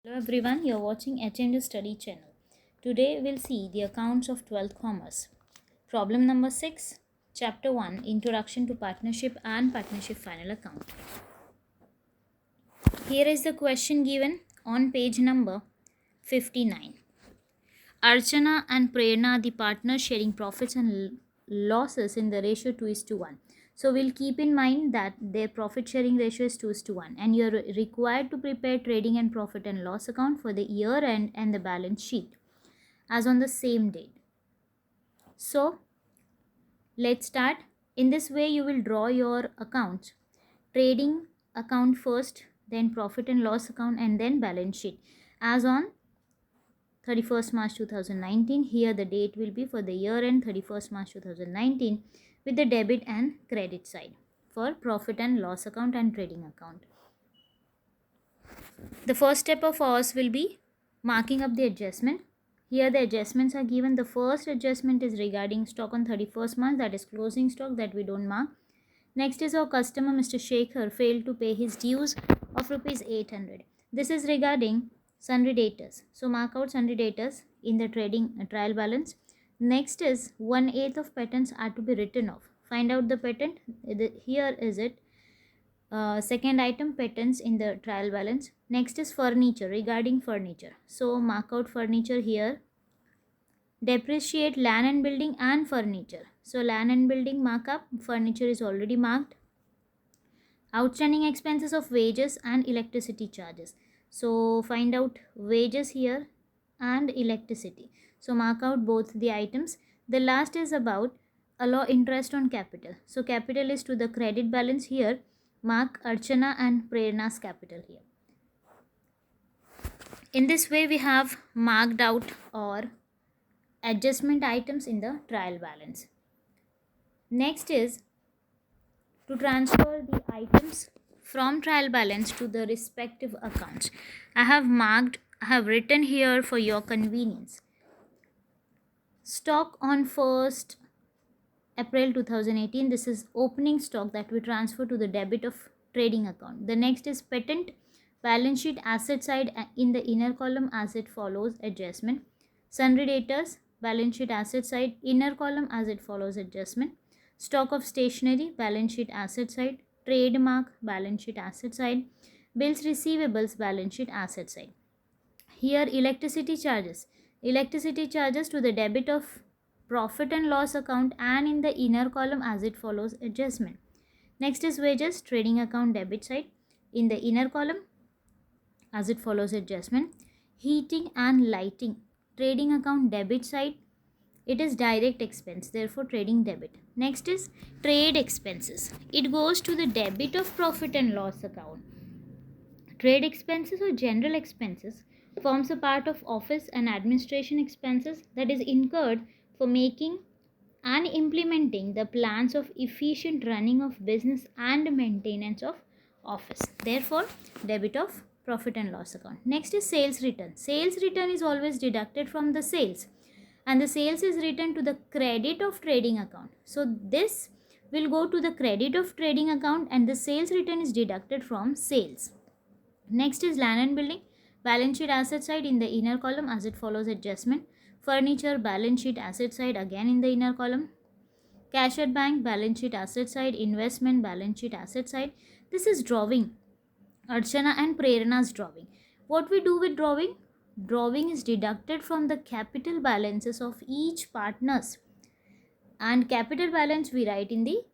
Hello everyone, you're watching HMD Study channel. Today we'll see the accounts of 12th Commerce. Problem number 6, Chapter 1, Introduction to Partnership and Partnership Final Account. Here is the question given on page number 59. Archana and Prerna are the partners sharing profits and losses in the ratio 2:1. So we'll keep in mind that their profit sharing ratio is 2:1 and you're required to prepare trading and profit and loss account for the year end and the balance sheet as on the same date. So let's start. In this way you will draw your accounts. Trading account first, then profit and loss account, and then balance sheet as on 31st March 2019. Here the date will be for the year end 31st March 2019 with the debit and credit side for profit and loss account and trading account. The first step of ours will be marking up the adjustment. Here the adjustments are given. The first adjustment is regarding stock on 31st March, that is closing stock, that we don't mark. Next is our customer Mr. Shekhar failed to pay his dues of rupees 800. This is regarding sundry debtors. So mark out sundry debtors in the trading trial balance. Next is 1/8 of patents are to be written off. Find out the patent. Here is it. Second item, patents in the trial balance. Next is furniture, regarding furniture. So mark out furniture here. Depreciate land and building and furniture. So land and building markup, furniture is already marked. Outstanding expenses of wages and electricity charges. So find out wages here and electricity. So mark out both the items. The last is about allow interest on capital. So capital is to the credit balance here. Mark Archana and Prerna's capital here. In this way we have marked out or adjustment items in the trial balance. Next is to transfer the items from trial balance to the respective accounts. I have written here for your convenience. Stock on 1st April 2018, this is opening stock that we transfer to the debit of trading account. The next is patent balance sheet asset side in the inner column as it follows adjustment. Sundry debtors balance sheet asset side inner column as it follows adjustment. Stock of stationery balance sheet asset side, trademark balance sheet asset side, bills receivables balance sheet asset side. Here electricity charges to the debit of profit and loss account and in the inner column as it follows adjustment. Next is wages, trading account debit side in the inner column as it follows adjustment. Heating and lighting, trading account debit side, it is direct expense, therefore trading debit. Next is trade expenses, it goes to the debit of profit and loss account. Trade expenses or general expenses forms a part of office and administration expenses that is incurred for making and implementing the plans of efficient running of business and maintenance of office. Therefore, debit of profit and loss account. Next is sales return. Sales return is always deducted from the sales and the sales is written to the credit of trading account. So this will go to the credit of trading account and the sales return is deducted from sales. Next is land and building, balance sheet asset side in the inner column as it follows adjustment. Furniture balance sheet asset side again in the inner column. Cash at bank balance sheet asset side, investment balance sheet asset side. This is drawing, Archana and Prerna's drawing. What we do with drawing? Drawing is deducted from the capital balances of each partners and capital balance we write in the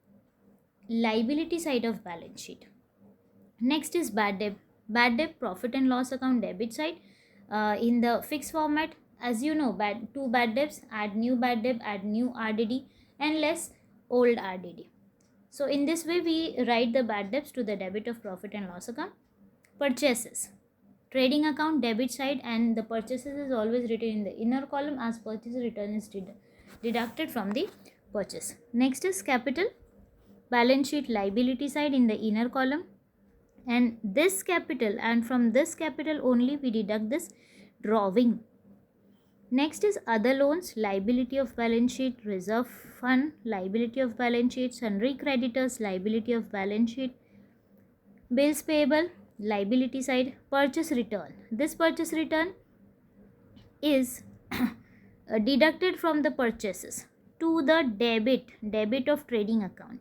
liability side of balance sheet. Next is bad debt. Bad debt profit and loss account debit side in the fixed format. As you know, two bad debts, add new bad debt, add new RDD and less old RDD. So in this way we write the bad debts to the debit of profit and loss account. Purchases, trading account debit side and the purchases is always written in the inner column as purchase return is deducted from the purchase. Next is capital, balance sheet liability side in the inner column and this capital, and from this capital only we deduct this drawing. Next is other loans, liability of balance sheet, reserve fund, liability of balance sheet, sundry creditors, liability of balance sheet, bills payable, liability side, purchase return. This purchase return is deducted from the purchases to the debit of trading account.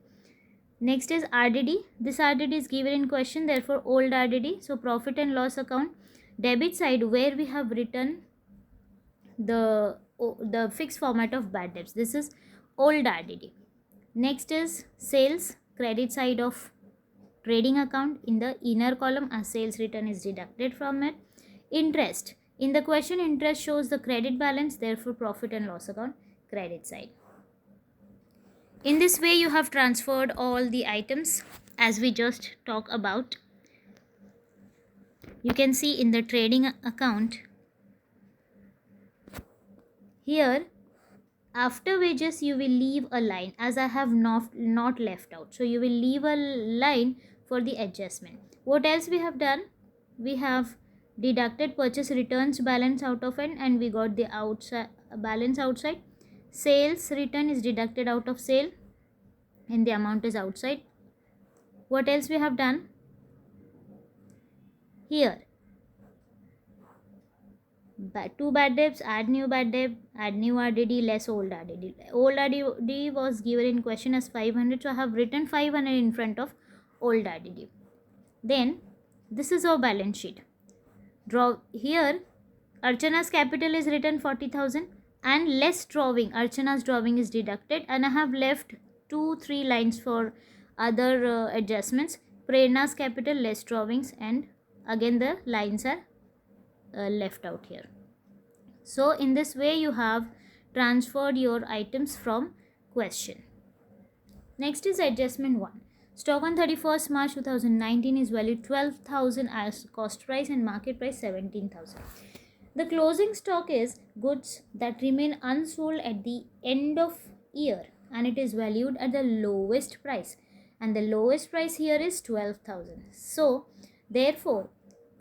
Next is RDD. This RDD is given in question, therefore old RDD. So profit and loss account, debit side, where we have written the fixed format of bad debts. This is old RDD. Next is sales, credit side of trading account. In the inner column, a sales return is deducted from it. Interest. In the question, interest shows the credit balance, therefore profit and loss account, credit side. In this way, you have transferred all the items as we just talked about. You can see in the trading account here, after wages you will leave a line, as I have not left out. So you will leave a line for the adjustment. What else we have done? We have deducted purchase returns balance out of it, and we got the outside balance outside. Sales return is deducted out of sale and the amount is outside. What else we have done? Here, two bad debts, add new bad debt, add new RDD, less old RDD. Old RDD was given in question as 500, so I have written 500 in front of old RDD. Then this is our balance sheet. Draw here, Archana's capital is written 40,000 and less drawing, Archana's drawing is deducted, and I have left 2-3 lines for other adjustments. Prerna's capital, less drawings, and again the lines are left out here. So in this way you have transferred your items from question. Next is adjustment 1. Stock on 31st March 2019 is valued 12,000 as cost price and market price 17,000. The closing stock is goods that remain unsold at the end of year, and it is valued at the lowest price, and the lowest price here is 12,000. So therefore,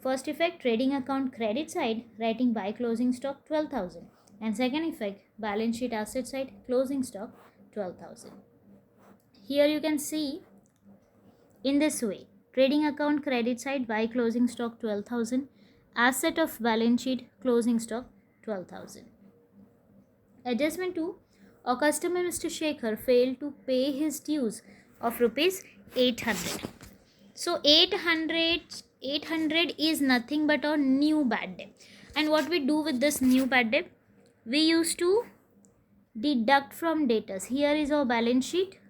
first effect, trading account credit side, writing by closing stock 12,000, and second effect, balance sheet asset side, closing stock 12,000. Here you can see in this way, trading account credit side by closing stock 12,000, asset of balance sheet closing stock 12,000. Adjustment 2, a customer Mr. Shekhar failed to pay his dues of rupees 800. So 800 is nothing but a new bad debt. And what we do with this new bad debt? We used to deduct from debtors. Here is our balance sheet.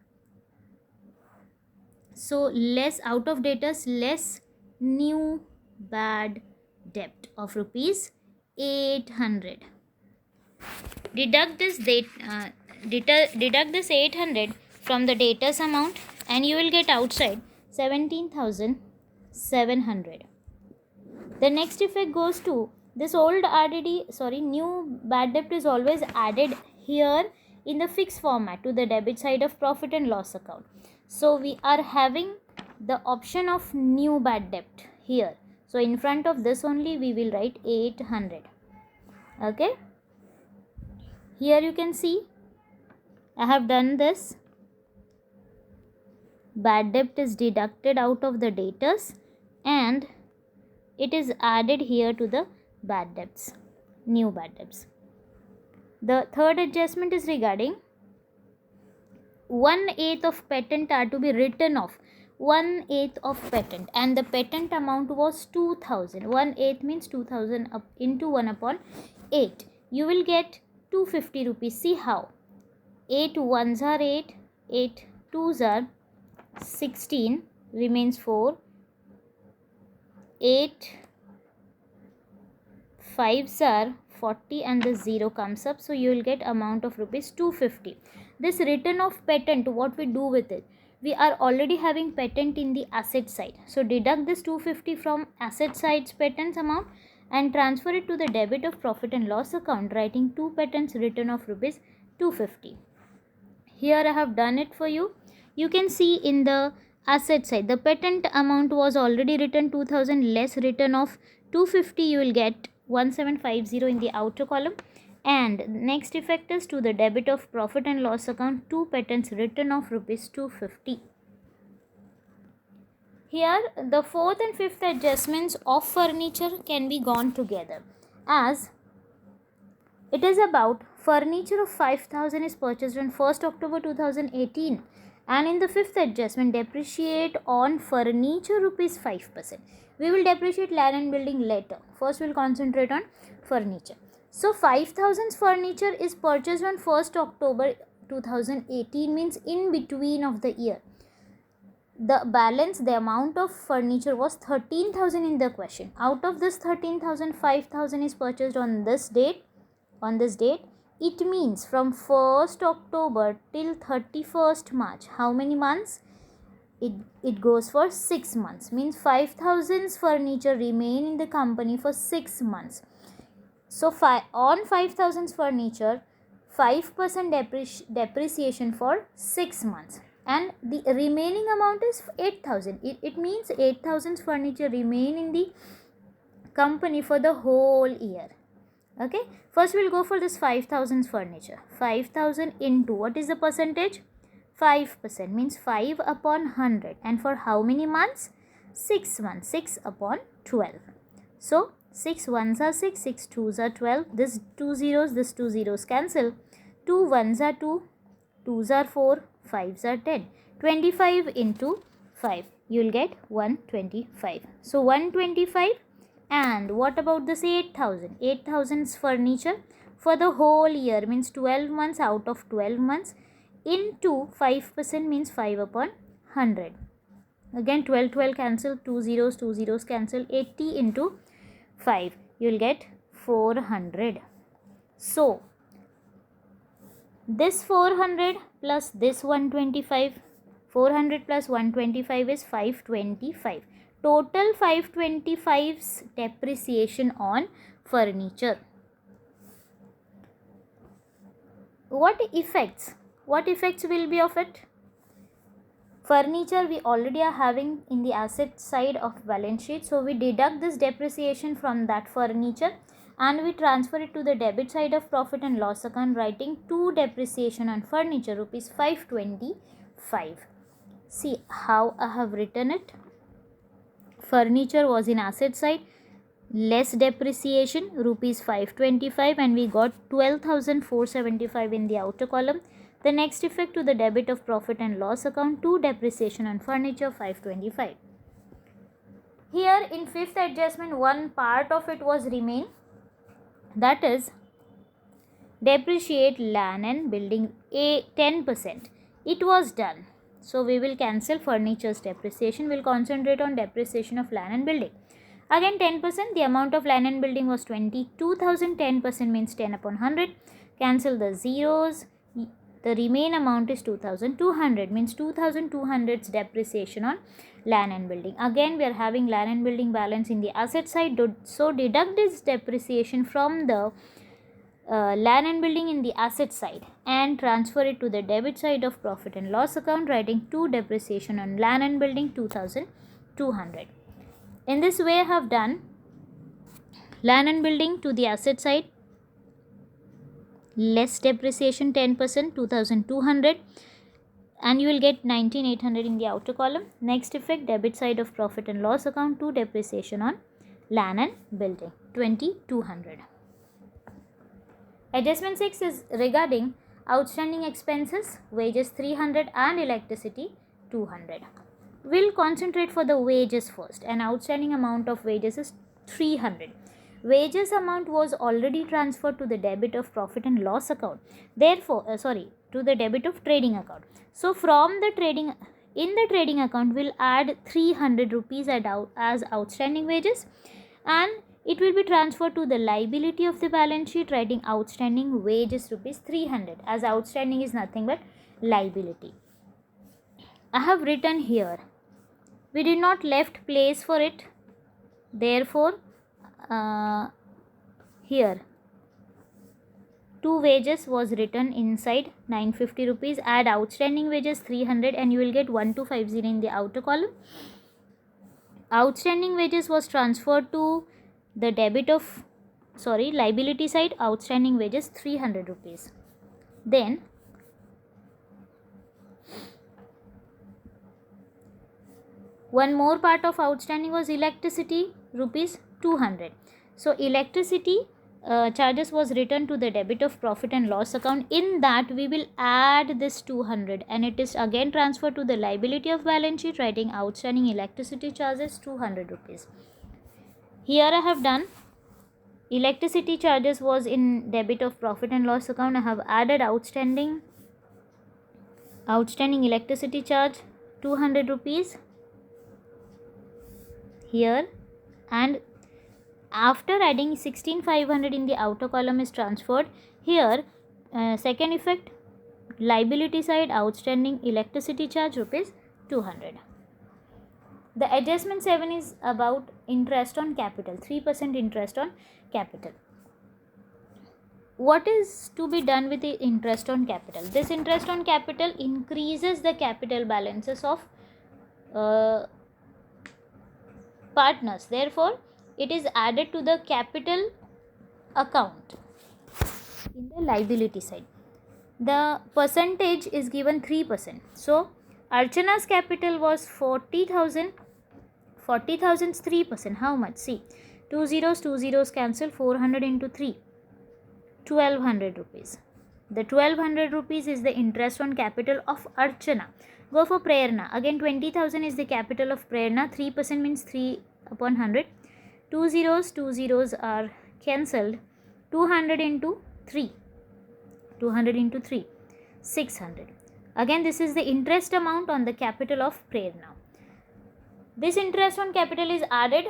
So less out of debtors, less new bad debt of rupees 800. Deduct this deduct this 800 from the debtors amount, and you will get outside 17,700. The next effect goes to this old new bad debt is always added here in the fixed format to the debit side of profit and loss account. So we are having the option of new bad debt here. So in front of this only we will write 800. Okay. Here you can see I have done this. Bad debt is deducted out of the debtors and it is added here to the bad debts, new bad debts. The third adjustment is regarding 1/8 of patent are to be written off. 1/8 of patent, and the patent amount was 2,000. 1/8 means 2,000 up into 1/8. You will get 250 rupees. See how? 8 ones are 8, 8 twos are 16, remains 4, 8 fives are 40, and the 0 comes up, so you will get amount of rupees 250. This return of patent, what we do with it? We are already having patent in the asset side, so deduct this 250 from asset side's patents amount and transfer it to the debit of profit and loss account, writing 2 patents return of rupees 250. Here I have done it for you. You can see in the asset side the patent amount was already written 2,000 less return of 250. You will get 1750 in the outer column, and next effect is to the debit of profit and loss account 2 patents return of rupees 250. Here the fourth and fifth adjustments of furniture can be gone together, as it is about furniture of 5,000 is purchased on 1st October 2018, and in the fifth adjustment depreciate on furniture rupees 5%. We will depreciate land and building later. First we will concentrate on furniture. So 5,000 furniture is purchased on 1st October 2018, means in between of the year. The balance, the amount of furniture was 13,000 in the question. Out of this 13,000, 5,000 is purchased on this date. It means from 1st October till 31st March. How many months? It goes for 6 months. Means 5,000 furniture remain in the company for 6 months. So on 5,000 furniture, 5% depreciation for 6 months. And the remaining amount is 8,000. It means 8,000 furniture remain in the company for the whole year. Okay, first we'll go for this 5,000 furniture. 5,000 into, what is the percentage? 5%, means 5 upon 100. And for how many months? 6 months. 6 upon 12. So 6 ones are 6, 6 twos are 12. This 2 zeros cancel. 2 ones are 2, 2s are 4, 5s are 10. 25 into 5, you will get 125. So 125. And what about this 8,000? 8,000's furniture for the whole year, means 12 months out of 12 months, into 5% means 5 upon 100. Again 12 cancel, 2 zeros cancel. 80 into 5, you will get 400. So this 400 plus this 125, 400 plus 125 is 525. Total 525's depreciation on furniture. What effects will be of it? Furniture we already are having in the asset side of balance sheet, so we deduct this depreciation from that furniture and we transfer it to the debit side of profit and loss account, writing to depreciation on furniture rupees 525. See how I have written it. Furniture was in asset side, less depreciation rupees 525, and we got 12,475 in the outer column. The next effect to the debit of profit and loss account, to depreciation on furniture 525. Here in fifth adjustment, one part of it was remain, that is depreciate land and building 10%. It was done. So we will cancel furniture's depreciation. We will concentrate on depreciation of land and building. Again 10%, the amount of land and building was 22,000. 10% means 10 upon 100. Cancel the zeros. The remaining amount is 2,200, means 2,200's depreciation on land and building. Again we are having land and building balance in the asset side. So deduct this depreciation from the land and building in the asset side and transfer it to the debit side of profit and loss account, writing to depreciation on land and building 2,200. In this way I have done land and building to the asset side, less depreciation 10%, 2,200, and you will get 19,800 in the outer column. Next effect, debit side of profit and loss account, to depreciation on land and building 2,200. Adjustment 6 is regarding outstanding expenses, wages 300 and electricity 200. We'll concentrate for the wages first. An outstanding amount of wages is 300. Wages amount was already transferred to the debit of profit and loss account. Therefore, to the debit of trading account. So from the trading account, we'll add 300 rupees as outstanding wages, and it will be transferred to the liability of the balance sheet, writing outstanding wages rupees 300, as outstanding is nothing but liability. I have written here, we did not left place for it, therefore here 2 wages was written inside 950 rupees. Add outstanding wages 300 and you will get 1250 in the outer column. Outstanding wages was transferred to the liability side, outstanding wages 300 rupees. Then One more part of outstanding was electricity, rupees 200. So electricity charges was written to the debit of profit and loss account. In that we will add this 200 and it is again transferred to the liability of balance sheet, writing outstanding electricity charges 200 rupees. Here I have done electricity charges was in debit of profit and loss account. I have added outstanding electricity charge 200 rupees here, and after adding 16500 in the outer column is transferred here. Second effect, liability side, outstanding electricity charge rupees 200. The adjustment 7 is about interest on capital, 3% interest on capital. What is to be done with the interest on capital? This interest on capital increases the capital balances of partners. Therefore, it is added to the capital account in the liability side. The percentage is given 3%. So, Archana's capital was 40,000. 40,000 is 3%. How much? See, 2 zeros cancel. 400 into 3. 1200 rupees. The 1200 rupees is the interest on capital of Archana. Go for Prerna. Again 20,000 is the capital of Prerna. 3% means 3 upon 100. 2 zeros are cancelled. 200 into 3. 200 into 3. 600. Again this is the interest amount on the capital of Prerna. This interest on capital is added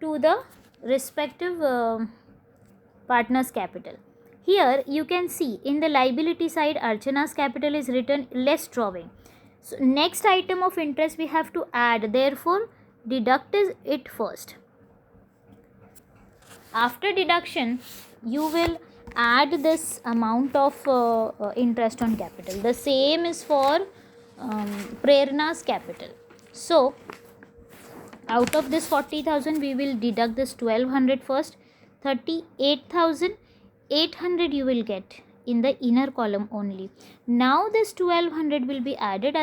to the respective partner's capital. Here you can see in the liability side Archana's capital is written less drawing. So next item of interest we have to add, therefore deduct it first. After deduction you will add this amount of interest on capital. The same is for Prerna's capital. So out of this 40,000 we will deduct this 1200 first. 38,800 you will get in the inner column only. Now this 1200 will be added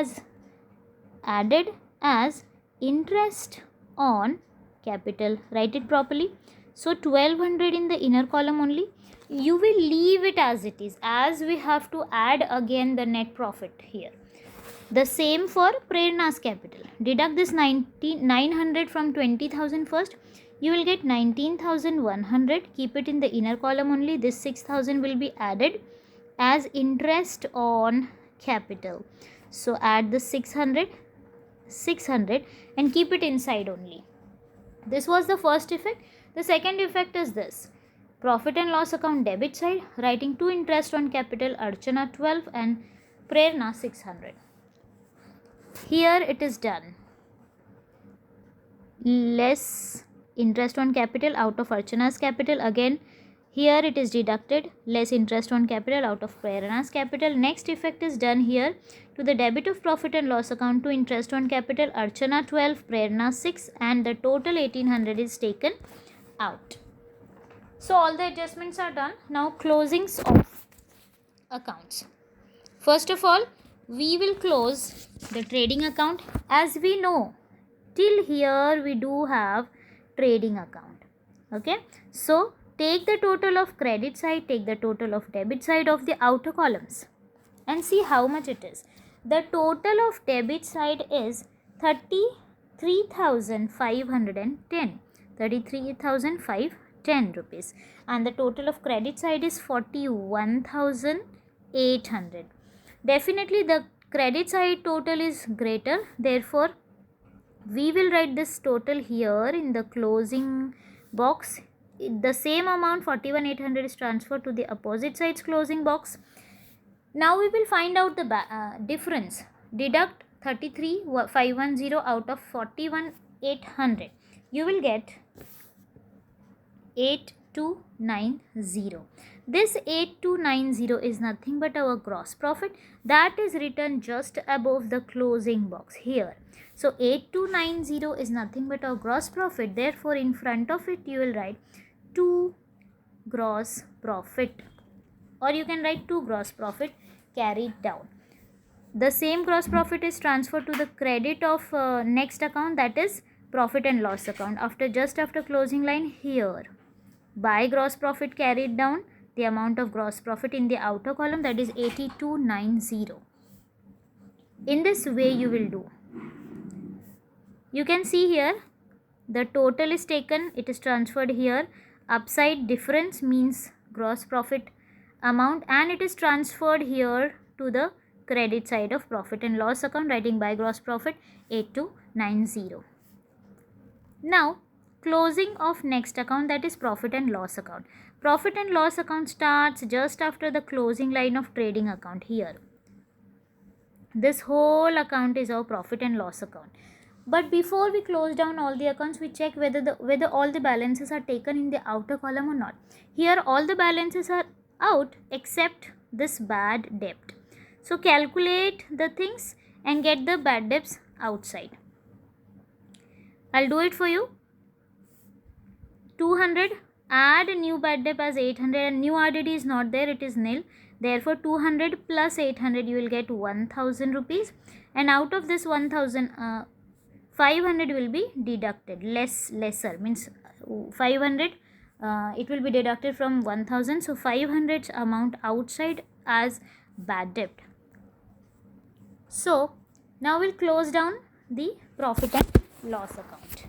as interest on capital. Write it properly. So 1200 in the inner column only. You will leave it as it is, as we have to add again the net profit here. The same for Prerna's capital. Deduct this 900 from 20,000 first. You will get 19,100. Keep it in the inner column only. This 6,000 will be added as interest on capital. So add the 600 and keep it inside only. This was the first effect. The second effect is this. Profit and loss account debit side, writing to interest on capital Archana 12 and Prerna 600. Here it is done. Less interest on capital out of Archana's capital. Again here it is deducted less interest on capital out of Prerna's capital. Next effect is done here. To the debit of profit and loss account to interest on capital Archana 12, Prerna 6, and the total 1800 is taken out. So all the adjustments are done. Now closings of accounts. First of all, we will close the trading account. As we know, till here we do have trading account. Okay, so take the total of credit side, take the total of debit side of the outer columns and see how much it is. The total of debit side is 33,510. 33,510 rupees, and the total of credit side is 41,800. Definitely the credit side total is greater, therefore we will write this total here in the closing box. The same amount 41,800 is transferred to the opposite side's closing box. Now we will find out the difference. Deduct 33,510 out of 41,800. You will get 8290. This 8290 is nothing but our gross profit that is written just above the closing box here. So 8290 is nothing but our gross profit. Therefore in front of it you will write 2 gross profit, or you can write 2 gross profit carried down. The same gross profit is transferred to the credit of next account, that is profit and loss account. Just after closing line here, by gross profit carried down the amount of gross profit in the outer column, that is 8290. In this way you will do. You can see here the total is taken, it is transferred here. Upside difference means gross profit amount, and it is transferred here to the credit side of profit and loss account, writing by gross profit 8290. Now closing of next account, that is profit and loss account. Profit and loss account starts just after the closing line of trading account here. This whole account is our profit and loss account. But before we close down all the accounts, we check whether all the balances are taken in the outer column or not. Here all the balances are out except this bad debt. So calculate the things and get the bad debts outside. I'll do it for you. 200, add a new bad debt as 800, and new RDD is not there, it is nil. Therefore 200 plus 800 you will get 1000 rupees, and out of this 1000, 500 will be deducted. Lesser means 500, it will be deducted from 1000. So 500 amount outside as bad debt. So now we'll close down the profit and loss account.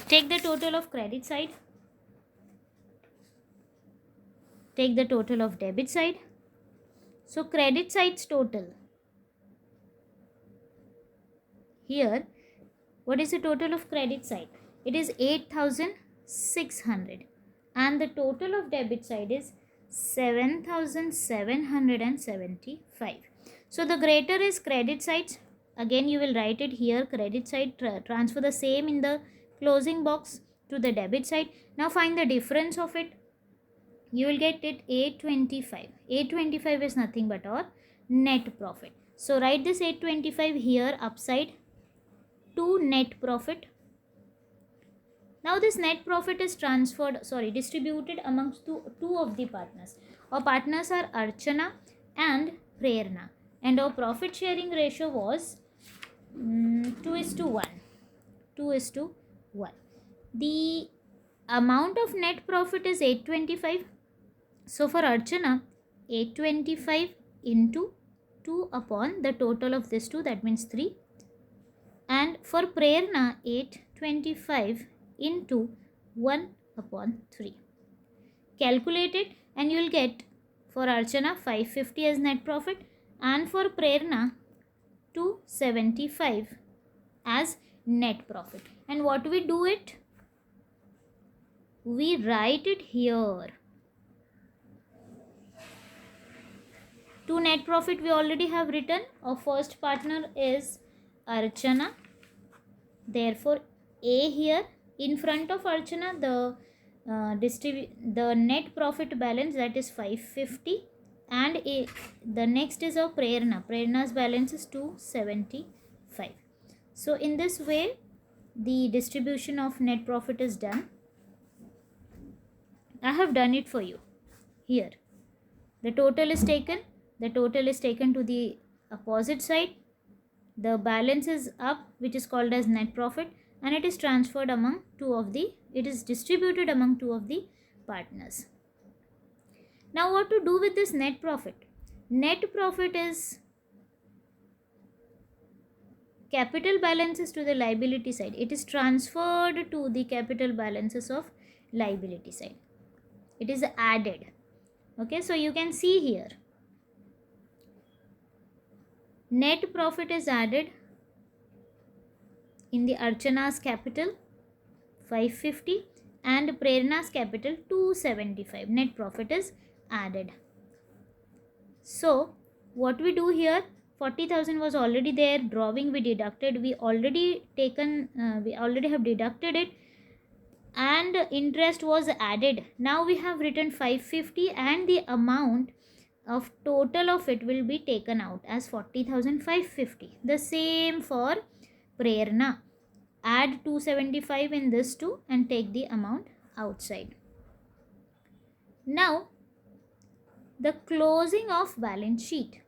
Take the total of credit side, take the total of debit side. So credit side's total here, what is the total of credit side? It is 8600, and the total of debit side is 7775. So the greater is credit side. Again you will write it here, credit side, transfer the same in the closing box to the debit side. Now find the difference of it. You will get it 825. 825 is nothing but our net profit. So write this 825 here upside to net profit. Now this net profit is distributed amongst two of the partners. Our partners are Archana and Prerna, and our profit sharing ratio was 2:1. 2:1. The amount of net profit is 825. So for Archana, 825 into 2 upon the total of this 2, that means 3. And for Prerna, 825 into 1 upon 3. Calculate it and you will get for Archana 550 as net profit, and for Prerna 275 as net profit. And what we do it? We write it here. To net profit we already have written. Our first partner is Archana. Therefore A here. In front of Archana, the net profit balance, that is 550, and the next is our Prerna. Prerna's balance is 275. So in this way the distribution of net profit is done. I have done it for you here. The total is taken. The total is taken to the opposite side. The balance is up, which is called as net profit, and it is transferred among it is distributed among two of the partners. Now what to do with this net profit? Net profit is capital balances to the liability side. It is transferred to the capital balances of liability side. It is added. Okay, so you can see here, net profit is added in the Archana's capital 550 and Prerna's capital 275. Net profit is added. So what we do here, 40,000 was already there, drawing we deducted, we already have deducted it, and interest was added. Now we have written 550 and the amount of total of it will be taken out as 40,550. The same for Prerna. Add 275 in this too and take the amount outside. Now the closing of balance sheet.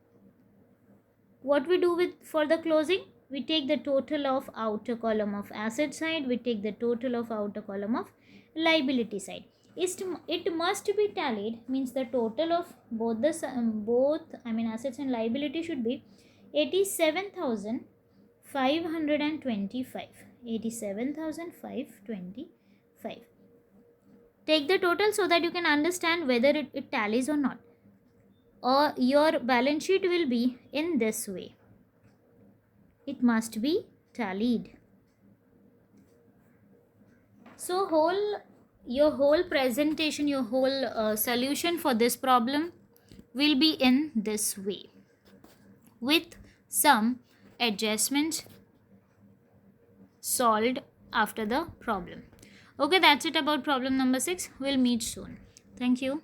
what we do with for the closing, we take the total of outer column of asset side, we take the total of outer column of liability side. It must be tallied, means the total of both the assets and liability should be 87,525. 87,525. Take the total so that you can understand whether it tallies or not, or your balance sheet will be in this way. It must be tallied. So your whole presentation, your whole solution for this problem will be in this way, with some adjustments solved after the problem. Okay, that's it about problem number 6. We'll meet soon. Thank you.